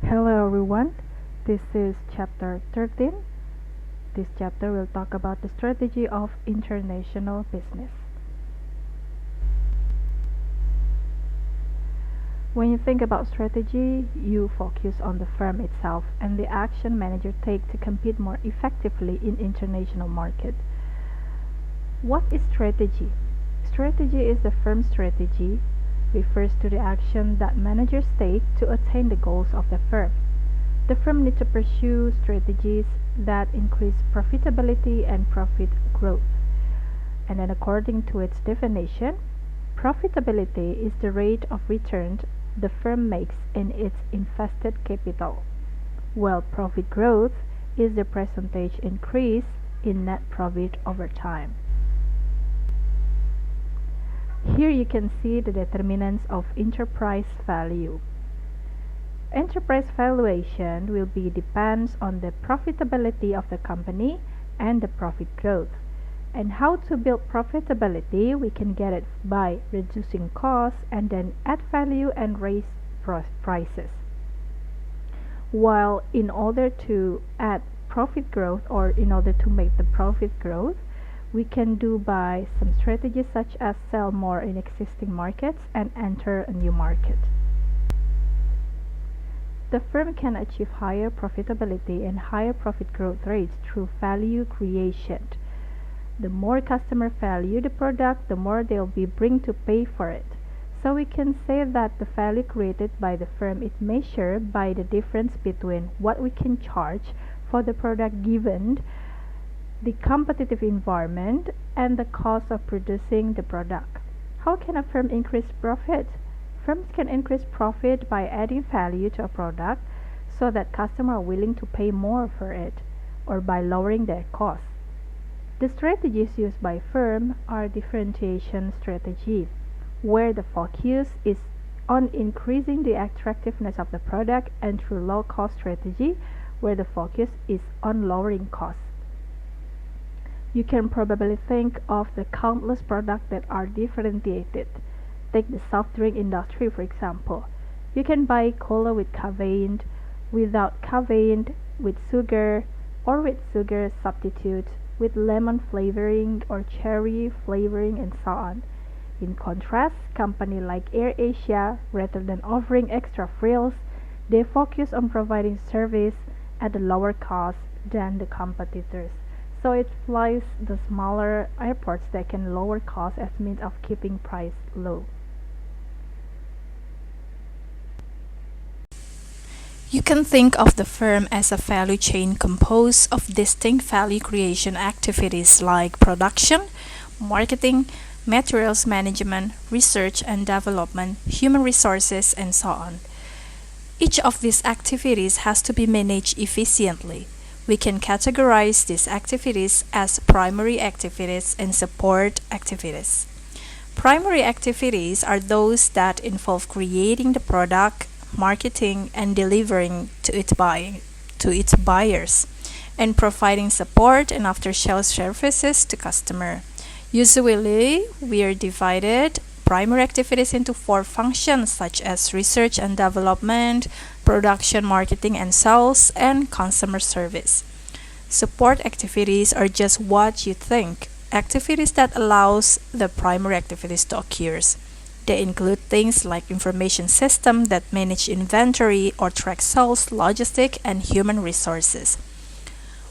Hello everyone, this is chapter 13. This chapter will talk about the strategy of international business. When you think about strategy, you focus on the firm itself and the action manager take to compete more effectively in international market. What is strategy? Strategy is the firm's strategy, refers to the action that managers take to attain the goals of the firm. The firm needs to pursue strategies that increase profitability and profit growth. And then according to its definition, profitability is the rate of return the firm makes in its invested capital, while profit growth is the percentage increase in net profit over time. Here you can see the determinants of enterprise value. Enterprise valuation will be depends on the profitability of the company and the profit growth. And how to build profitability, we can get it by reducing costs and then add value and raise prices. While in order to add profit growth or in order to make the profit growth, we can do by some strategies such as sell more in existing markets and enter a new market. The firm can achieve higher profitability and higher profit growth rates through value creation. The more customer value the product, the more they'll be bring to pay for it. So we can say that the value created by the firm is measured by the difference between what we can charge for the product given the competitive environment and the cost of producing the product. How can a firm increase profit? Firms can increase profit by adding value to a product so that customers are willing to pay more for it, or by lowering their costs. The strategies used by firm are differentiation strategy, where the focus is on increasing the attractiveness of the product, and through low cost strategy, where the focus is on lowering costs. You can probably think of the countless products that are differentiated. Take the soft drink industry for example. You can buy cola with caffeine, without caffeine, with sugar, or with sugar substitutes, with lemon flavoring or cherry flavoring and so on. In contrast, companies like AirAsia, rather than offering extra frills, they focus on providing service at a lower cost than the competitors. So it flies the smaller airports that can lower costs as means of keeping price low. You can think of the firm as a value chain composed of distinct value creation activities like production, marketing, materials management, research and development, human resources, and so on. Each of these activities has to be managed efficiently. We can categorize these activities as primary activities and support activities. Primary activities are those that involve creating the product, marketing, and delivering to its buyers, and providing support and after-sales services to customer. Usually, we are divided primary activities into 4 functions such as research and development, production, marketing and sales, and customer service. Support activities are just what you think, activities that allows the primary activities to occur. They include things like information system that manage inventory or track sales, logistics, and human resources.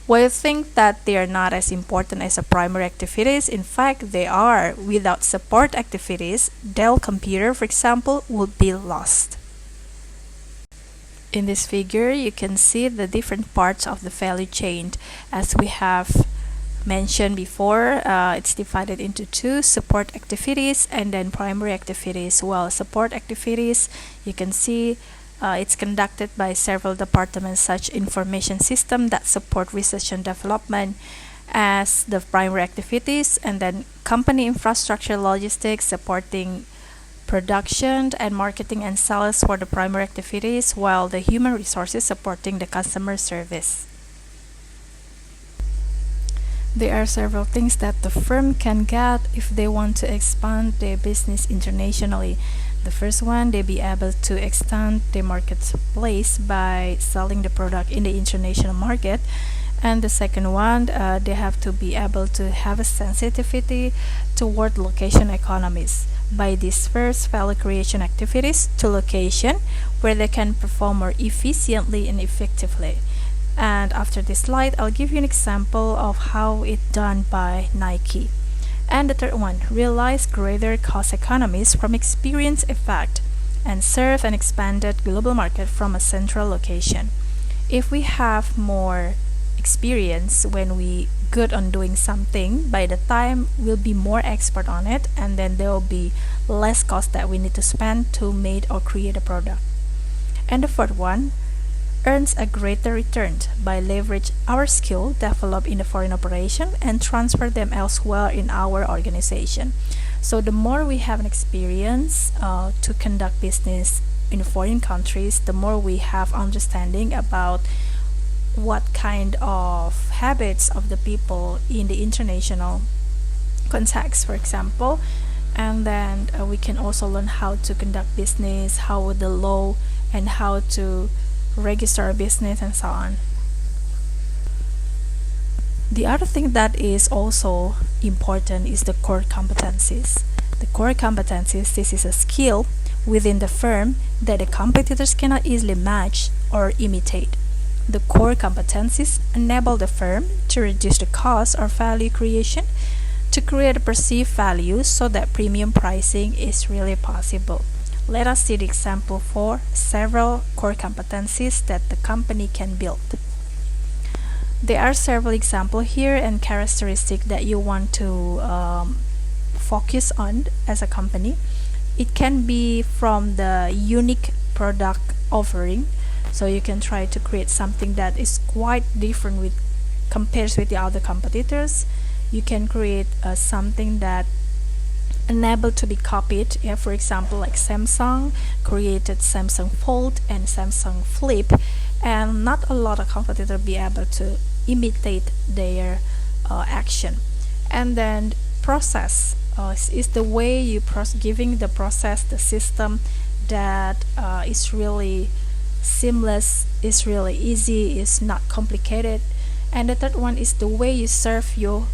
While you think that they are not as important as the primary activities, in fact they are. Without support activities, Dell computer, for example, would be lost. In this figure, you can see the different parts of the value chain. As we have mentioned before, it's divided into 2, support activities and then primary activities. Well, support activities, you can see it's conducted by several departments such information system that support research and development as the primary activities, and then company infrastructure logistics supporting production and marketing and sales for the primary activities, while the human resources supporting the customer service. There are several things that the firm can get if they want to expand their business internationally. The first one, they be able to extend the marketplace by selling the product in the international market. And the second one, they have to be able to have a sensitivity toward location economies by these first value creation activities to location where they can perform more efficiently and effectively. And after this slide, I'll give you an example of how it's done by Nike. And the third one, realize greater cost economies from experience effect and serve an expanded global market from a central location. If we have more experience when we good on doing something, by the time we'll be more expert on it, and then there will be less cost that we need to spend to make or create a product. And the fourth one, earns a greater return by leverage our skill developed in the foreign operation and transfer them elsewhere in our organization. So the more we have an experience to conduct business in foreign countries, the more we have understanding about what kind of habits of the people in the international context, for example. And then we can also learn how to conduct business, how the law, and how to register a business, and so on. The other thing that is also important is the core competencies. The core competencies, this is a skill within the firm that the competitors cannot easily match or imitate. The core competencies enable the firm to reduce the cost or value creation, to create a perceived value so that premium pricing is really possible. Let us see the example for several core competencies that the company can build. There are several examples here and characteristics that you want to focus on as a company. It can be from the unique product offering, so you can try to create something that is quite different with compares with the other competitors. You can create something that unable to be copied. For example, like Samsung created Samsung Fold and Samsung Flip, and not a lot of competitors be able to imitate their action. And then process is the way you giving the process, the system that is really seamless, is really easy, is not complicated. And the third one is the way you serve your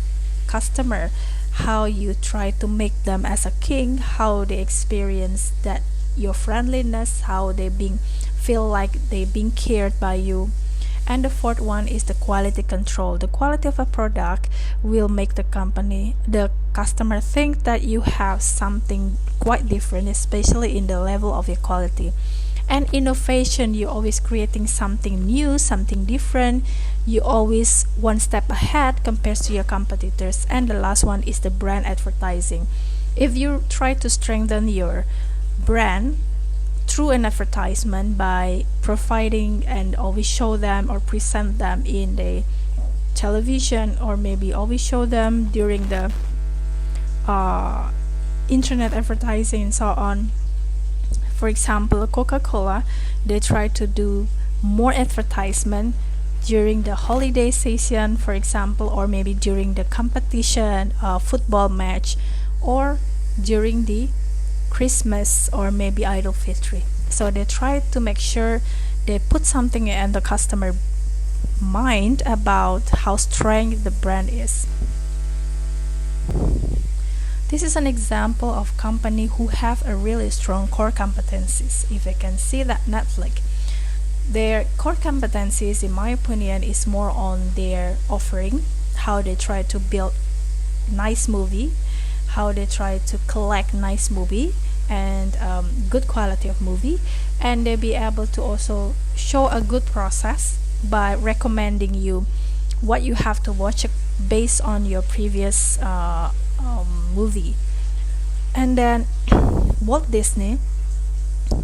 customer, how you try to make them as a king, how they experience that your friendliness, how they feel like they being cared by you. And the fourth one is the quality control. The quality of a product will make the customer think that you have something quite different, especially in the level of your quality. And innovation, you're always creating something new, something different. You always one step ahead compared to your competitors. And the last one is the brand advertising. If you try to strengthen your brand through an advertisement by providing and always show them or present them in the television, or maybe always show them during the internet advertising and so on. For example, Coca-Cola, they try to do more advertisement during the holiday season, for example, or maybe during the competition, football match, or during the Christmas or maybe Idol Fitri. So they try to make sure they put something in the customer mind about how strong the brand is. This is an example of company who have a really strong core competencies. If you can see that Netflix, their core competencies, in my opinion, is more on their offering, how they try to build nice movie, how they try to collect nice movie and good quality of movie, and they be able to also show a good process by recommending you what you have to watch based on your previous movie. And then Walt Disney,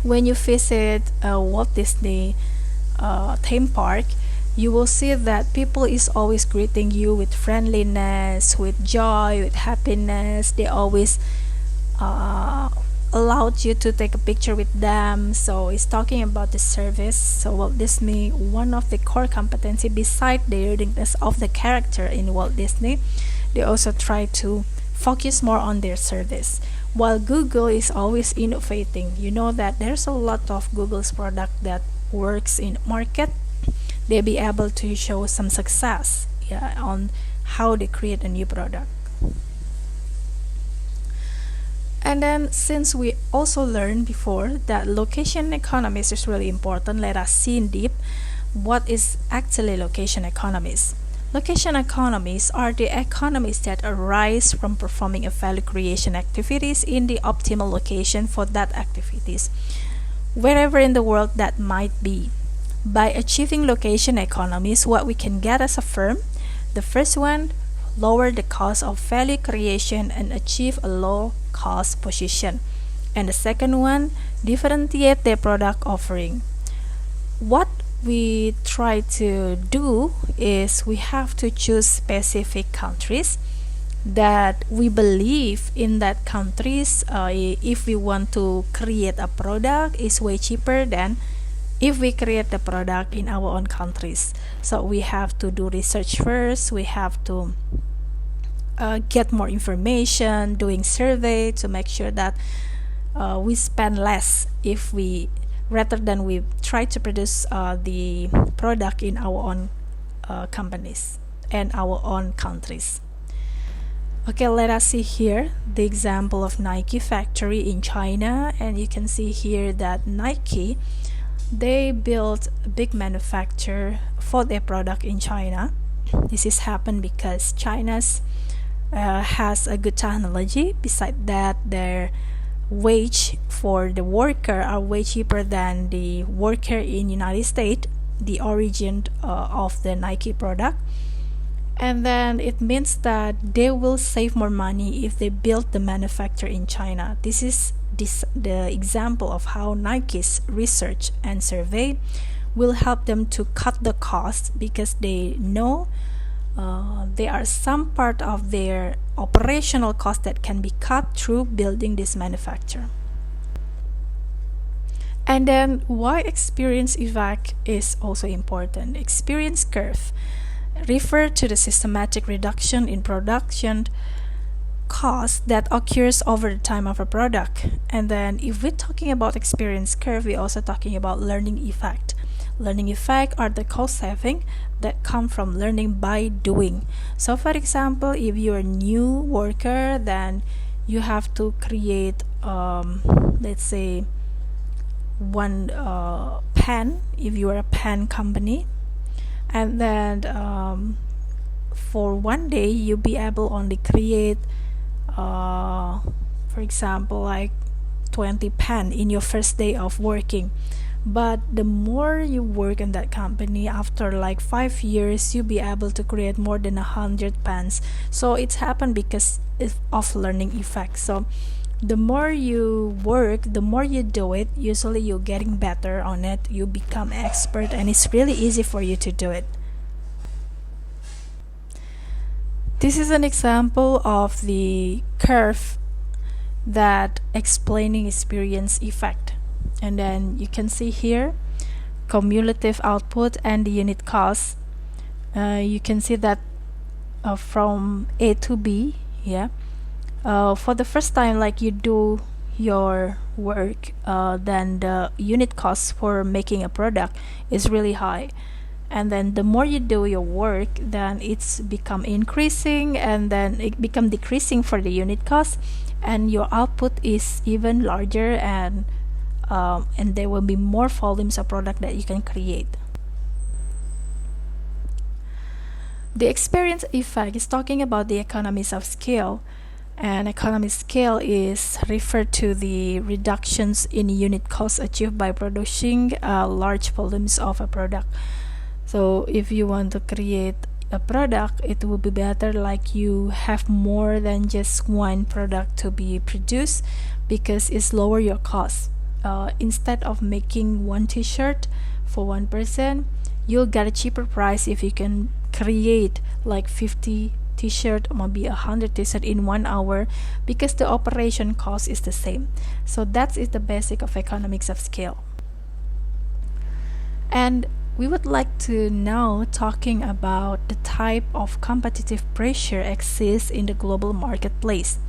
when you visit a Walt Disney theme park, you will see that people is always greeting you with friendliness, with joy, with happiness. They always allowed you to take a picture with them. So it's talking about the service. So Walt Disney, one of the core competency beside the uniqueness of the character in Walt Disney, they also try to focus more on their service. while Google is always innovating. You know that there's a lot of Google's product that works in market. They'll be able to show some success, yeah, on how they create a new product. And then, since we also learned before that location economies is really important, let us see in deep what is actually location economies. Location economies are the economies that arise from performing a value creation activities in the optimal location for that activities, wherever in the world that might be. By achieving location economies, what we can get as a firm, the first one, lower the cost of value creation and achieve a low cost position. And the second one, differentiate their product offering. What we try to do is we have to choose specific countries that we believe in that countries, if we want to create a product is way cheaper than if we create the product in our own countries. So we have to do research first, we have to get more information, doing survey to make sure that we spend less if we rather than we try to produce the product in our own companies and our own countries. Okay, let us see here the example of Nike factory in China, and you can see here that Nike, they built a big manufacturer for their product in China. This is happened because China's has a good technology. Besides that, their wage for the worker are way cheaper than the worker in United States, the origin of the Nike product. And then it means that they will save more money if they build the manufacturer in China. This is the example of how Nike's research and survey will help them to cut the cost, because they know there are some part of their operational cost that can be cut through building this manufacturer. And then why experience effect is also important. Experience curve refer to the systematic reduction in production cost that occurs over the time of a product. And then if we're talking about experience curve, we're also talking about learning effect. Learning effect are the cost saving that come from learning by doing. So for example, if you're a new worker, then you have to create let's say one pen if you are a pen company, and then for one day you'll be able only create for example like 20 pen in your first day of working. But the more you work in that company, after like 5 years, you'll be able to create more than 100 pens. So it's happened because of learning effect. So the more you work, the more you do it, usually you're getting better on it, you become expert, and it's really easy for you to do it. This is an example of the curve that explaining experience effect. And then you can see here cumulative output and the unit cost. You can see that from A to B, yeah. For the first time, like you do your work, then the unit cost for making a product is really high. And then the more you do your work, then it's become increasing, and then it become decreasing for the unit cost, and your output is even larger, and there will be more volumes of product that you can create. The experience effect is talking about the economies of scale, and economies of scale is referred to the reductions in unit cost achieved by producing large volumes of a product. So if you want to create a product, it will be better like you have more than just one product to be produced, because it's lower your cost. Instead of making one t-shirt for one person, you'll get a cheaper price if you can create like 50 t-shirt or maybe 100 t-shirt in 1 hour, because the operation cost is the same. So that is the basic of economics of scale. And we would like to now talking about the type of competitive pressure exists in the global marketplace.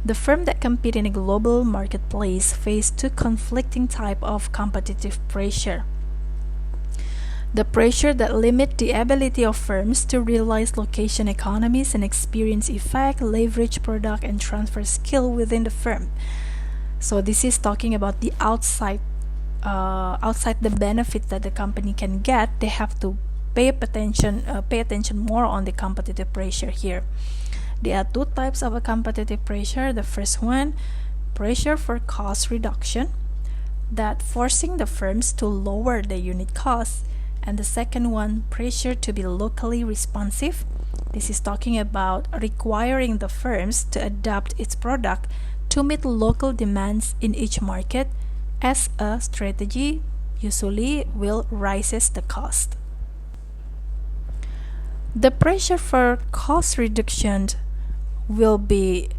The firm that compete in a global marketplace face two conflicting type of competitive pressure. The pressure that limit the ability of firms to realize location economies and experience effect, leverage product and transfer skill within the firm. So this is talking about the outside the benefit that the company can get. They have to pay attention more on the competitive pressure here. There are two types of a competitive pressure. The first one, pressure for cost reduction, that forcing the firms to lower the unit costs. And the second one, pressure to be locally responsive. This is talking about requiring the firms to adapt its product to meet local demands in each market, as a strategy usually will raises the cost. The pressure for cost reduction will be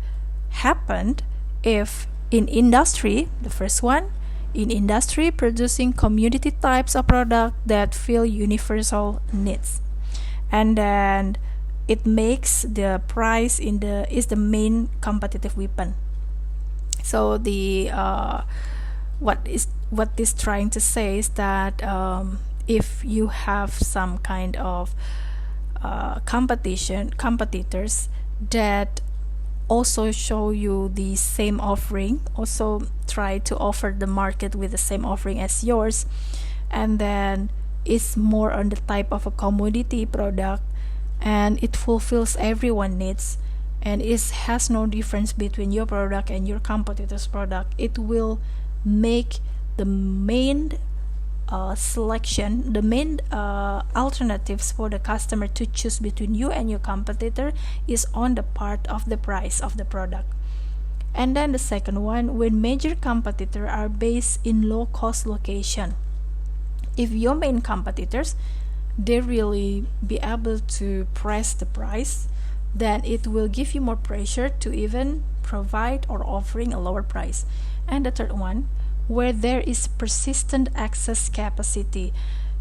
happened if in industry, the first one, in industry producing commodity types of product that fill universal needs, and then it makes the price is the main competitive weapon. So what this trying to say is that if you have some kind of competitors that also show you the same offering, also try to offer the market with the same offering as yours, and then it's more on the type of a commodity product, and it fulfills everyone's needs, and it has no difference between your product and your competitor's product. It will make the main selection, the main alternatives for the customer to choose between you and your competitor is on the part of the price of the product. And then the second one, when major competitors are based in low cost location. If your main competitors, they really be able to press the price, then it will give you more pressure to even provide or offering a lower price. And the third one, where there is persistent excess capacity.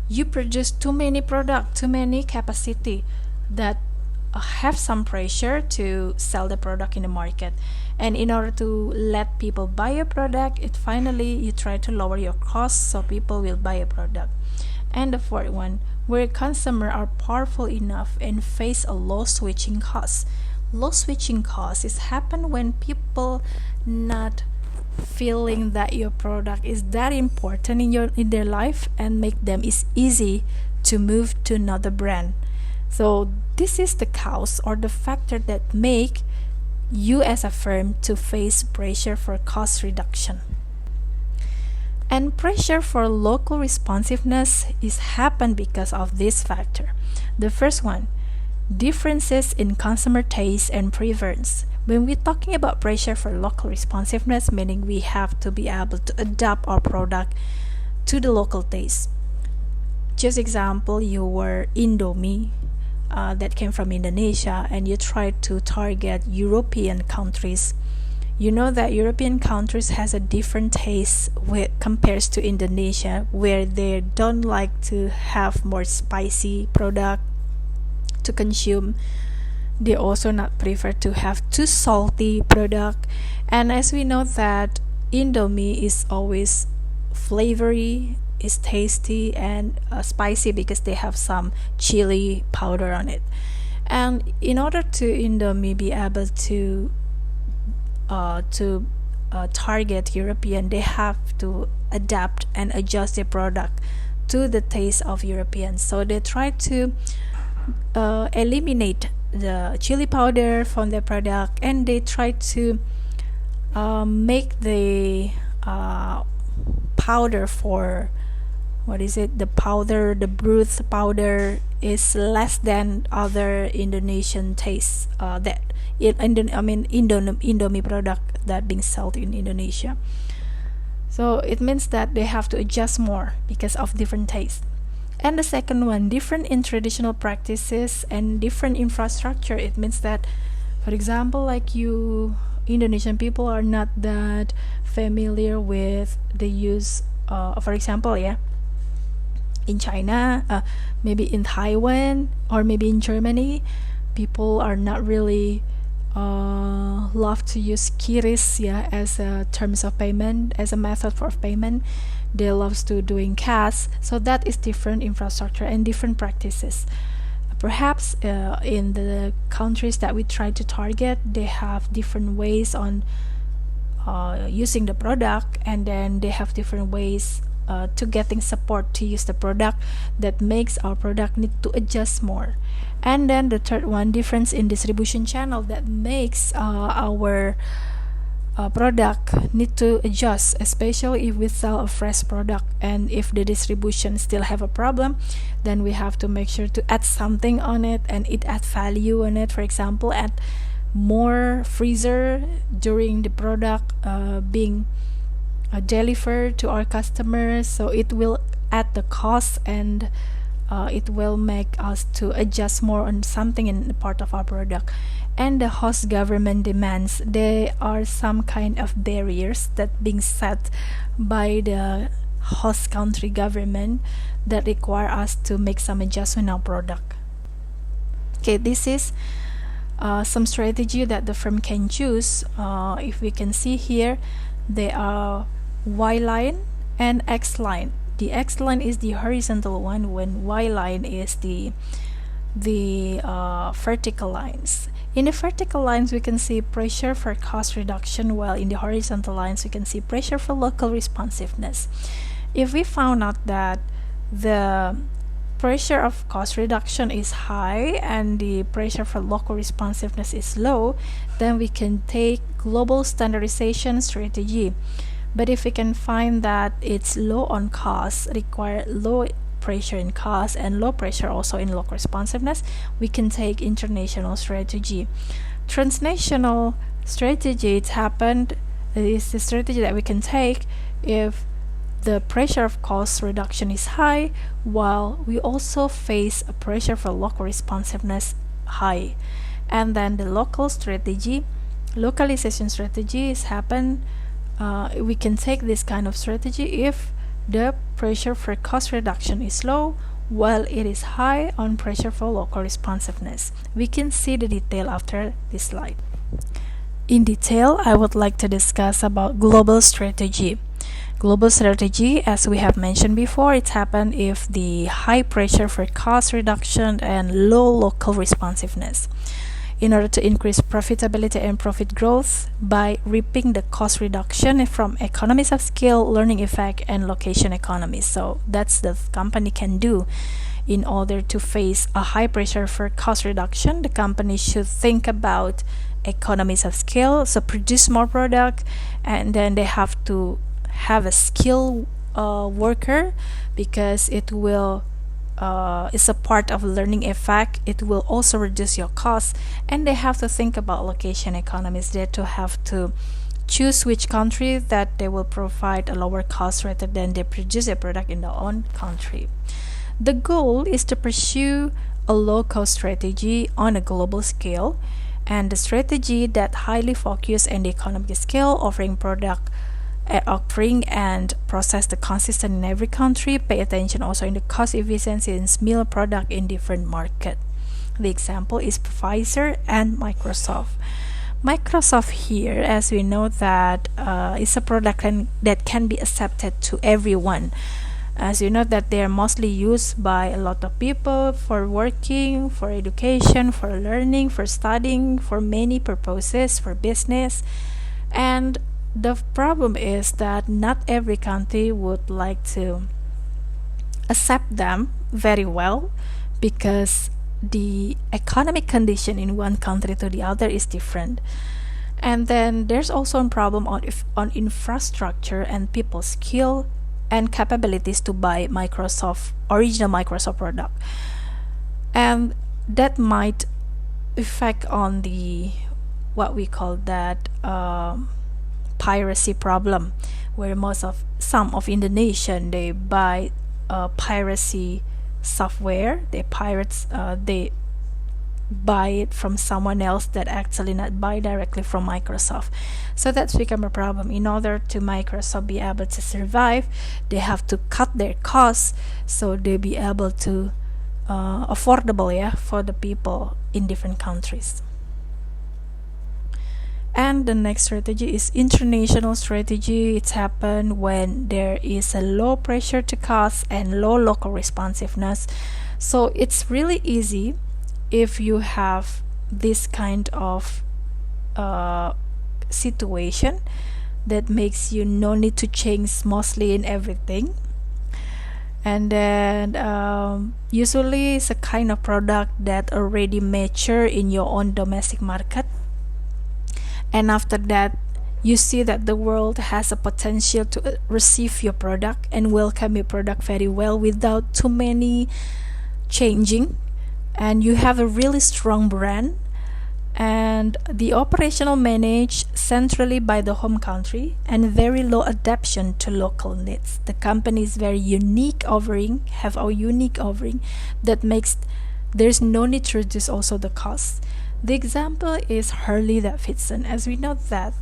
You produce too many product, too many capacity that have some pressure to sell the product in the market. And in order to let people buy a product, finally you try to lower your costs so people will buy a product. And the fourth one, where consumers are powerful enough and face a low switching cost. Low switching cost is happen when people not feeling that your product is that important in their life and make them is easy to move to another brand. So this is the cause or the factor that make you as a firm to face pressure for cost reduction. And pressure for local responsiveness is happen because of this factor. The first one, differences in consumer taste and preference. When we're talking about pressure for local responsiveness, meaning we have to be able to adapt our product to the local taste. Just example, you were Indomie that came from Indonesia and you tried to target European countries. You know that European countries has a different taste compared to Indonesia, where they don't like to have more spicy product to consume. They also not prefer to have too salty product. And as we know that Indomie is always flavory, is tasty and spicy because they have some chili powder on it. And in order to Indomie be able to target European, they have to adapt and adjust their product to the taste of Europeans. So they try to eliminate the chili powder from their product, and they try to make the powder for the brewed powder is less than other Indonesian tastes Indomie product that being sold in Indonesia. So it means that they have to adjust more because of different tastes. And the second one, different in traditional practices and different infrastructure. It means that, for example, like Indonesian people are not that familiar with the use, for example, in China, maybe in Taiwan, or maybe in Germany, people are not really love to use QRIS, yeah, as a terms of payment, as a method for payment. They love to doing cash. So that is different infrastructure and different practices. Perhaps in the countries that we try to target, they have different ways on using the product, and then they have different ways to getting support to use the product that makes our product need to adjust more. And then the third one, difference in distribution channel that makes our product need to adjust, especially if we sell a fresh product, and if the distribution still have a problem, then we have to make sure to add something on it, and it add value on it. For example, add more freezer during the product being delivered to our customers, so it will add the cost, and it will make us to adjust more on something in the part of our product. And the host government demands, there are some kind of barriers that being set by the host country government that require us to make some adjustment in our product. Okay, this is some strategy that the firm can choose. If we can see here, there are Y line and X line. The X line is the horizontal one, when Y line is the vertical lines. In the vertical lines, we can see pressure for cost reduction, while in the horizontal lines, we can see pressure for local responsiveness. If we found out that the pressure of cost reduction is high and the pressure for local responsiveness is low, then we can take global standardization strategy. But if we can find that it's low on cost, require low pressure in cost and low pressure also in local responsiveness, we can take international strategy. Transnational strategy, it's happened, is the strategy that we can take if the pressure of cost reduction is high, while we also face a pressure for local responsiveness high. And then the local strategy, localization strategy is happen. We can take this kind of strategy if the pressure for cost reduction is low, while it is high on pressure for local responsiveness. We can see the detail after this slide. In detail, I would like to discuss about global strategy. Global strategy, as we have mentioned before, it's happened if the high pressure for cost reduction and low local responsiveness. In order to increase profitability and profit growth by reaping the cost reduction from economies of scale, learning effect, and location economies. So that's the company can do. In order to face a high pressure for cost reduction, the company should think about economies of scale, so produce more product, and then they have to have a skilled worker, because it will it's a part of learning effect. It will also reduce your costs, and they have to think about location economies. They to have to choose which country that they will provide a lower cost rather than they produce a product in their own country. The goal is to pursue a low-cost strategy on a global scale, and the strategy that highly focus on the economic scale, offering and process the consistent in every country. Pay attention also in the cost efficiency and similar product in different market. The example is Pfizer and Microsoft. Microsoft here, as we know that is a product that can be accepted to everyone. As you know that they are mostly used by a lot of people for working, for education, for learning, for studying, for many purposes, for business. And the problem is that not every country would like to accept them very well, because the economic condition in one country to the other is different. And then there's also a problem on infrastructure and people's skill and capabilities to buy original Microsoft product, and that might affect on the what we call that piracy problem, where some of Indonesian, they buy piracy software. They buy it from someone else that actually not buy directly from Microsoft. So that's become a problem. In order to Microsoft be able to survive, they have to cut their costs, so they be able to affordable for the people in different countries. And the next strategy is international strategy. It's happened when there is a low pressure to cost and low local responsiveness. So it's really easy if you have this kind of situation that makes you no need to change mostly in everything. And then usually it's a kind of product that already mature in your own domestic market, and after that you see that the world has a potential to receive your product and welcome your product very well without too many changing, and you have a really strong brand, and the operational managed centrally by the home country and very low adaptation to local needs. The company is very unique offering, have a unique offering that makes there's no need to reduce also the cost. The example is Harley Davidson. As we know that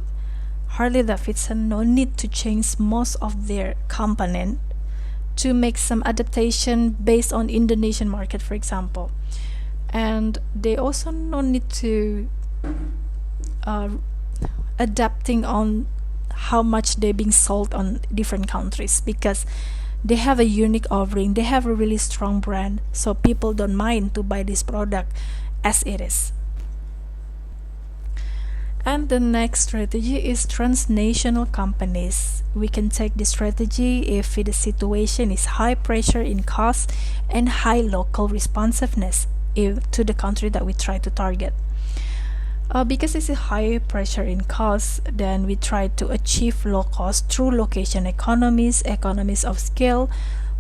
Harley Davidson no need to change most of their component to make some adaptation based on Indonesian market, for example. And they also no need to adapting on how much they're being sold on different countries, because they have a unique offering, they have a really strong brand, so people don't mind to buy this product as it is. And the next strategy is transnational companies. We can take this strategy if the situation is high pressure in cost and high local responsiveness to the country that we try to target. Because it's a high pressure in cost, then we try to achieve low cost through location economies, economies of scale,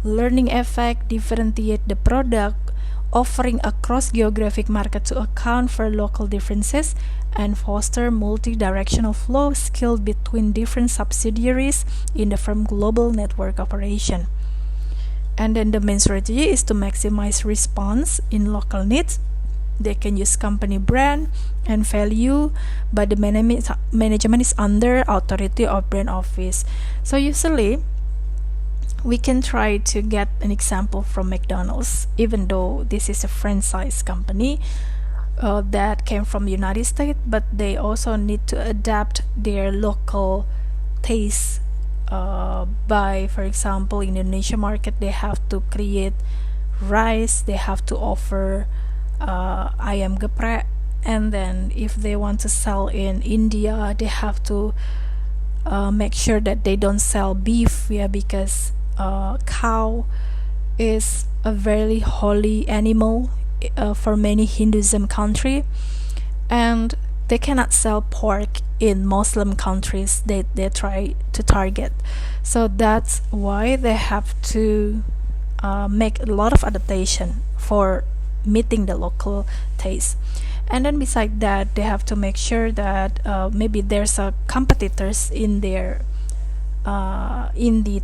learning effect, differentiate the product, offering across geographic market to account for local differences, and foster multi-directional flow skilled between different subsidiaries in the firm global network operation. And then the main strategy is to maximize response in local needs. They can use company brand and value, but the management is under authority of brand office. So usually we can try to get an example from McDonald's, even though this is a franchise company that came from the United States, but they also need to adapt their local taste. By, for example, in the Indonesian market, they have to create rice, they have to offer ayam geprek, and then if they want to sell in India, they have to make sure that they don't sell beef, because cow is a very holy animal for many Hinduism country, and they cannot sell pork in Muslim countries that they try to target. So that's why they have to make a lot of adaptation for meeting the local taste. And then beside that, they have to make sure that maybe there's a competitors in their in the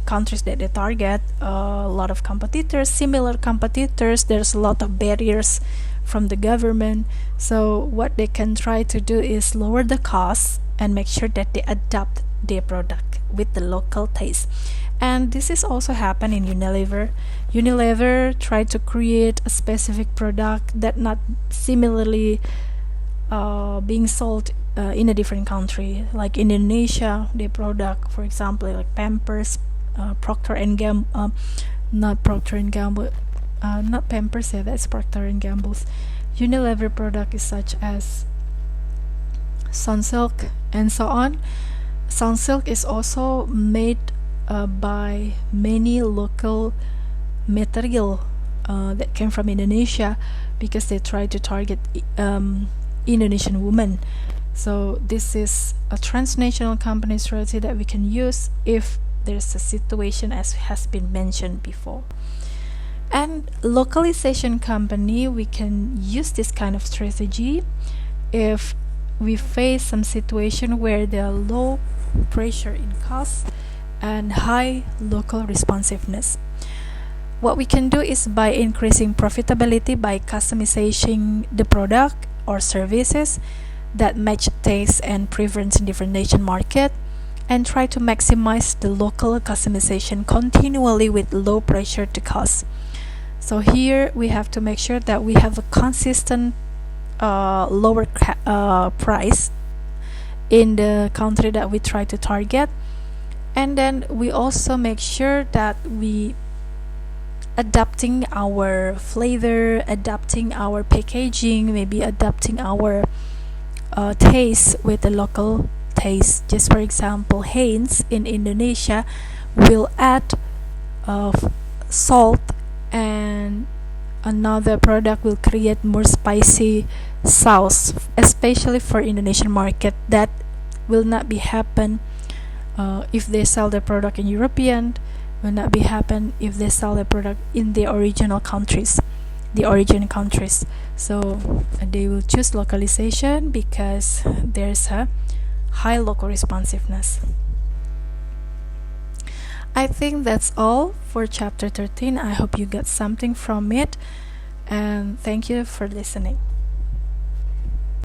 countries that they target, a lot of competitors, similar competitors. There's a lot of barriers from the government. So what they can try to do is lower the cost and make sure that they adapt their product with the local taste. And this is also happened in Unilever. Unilever tried to create a specific product that not similarly being sold in a different country. Like in Indonesia, their product, for example, like Pampers, Procter and Gamble, not Procter and Gamble, not Pampers, yeah, that's Procter and Gamble's. Unilever product is such as Sunsilk and so on. Sunsilk is also made by many local material that came from Indonesia, because they try to target Indonesian women. So this is a transnational company strategy that we can use if there's a situation as has been mentioned before. And localization company, we can use this kind of strategy if we face some situation where there are low pressure in cost and high local responsiveness. What we can do is by increasing profitability by customizing the product or services that match tastes and preference in different nation market, and try to maximize the local customization continually with low pressure to cost. So here we have to make sure that we have a consistent lower price in the country that we try to target. And then we also make sure that we adapting our flavor, adapting our packaging, maybe adapting our taste with the local taste. Just for example, Heinz in Indonesia will add salt, and another product will create more spicy sauce, especially for Indonesian market. That will not be happen if they sell the product in European, will not be happen if they sell the product in the original countries, the origin countries. So they will choose localization because there's a high local responsiveness. I think that's all for chapter 13. I hope you get something from it, and thank you for listening.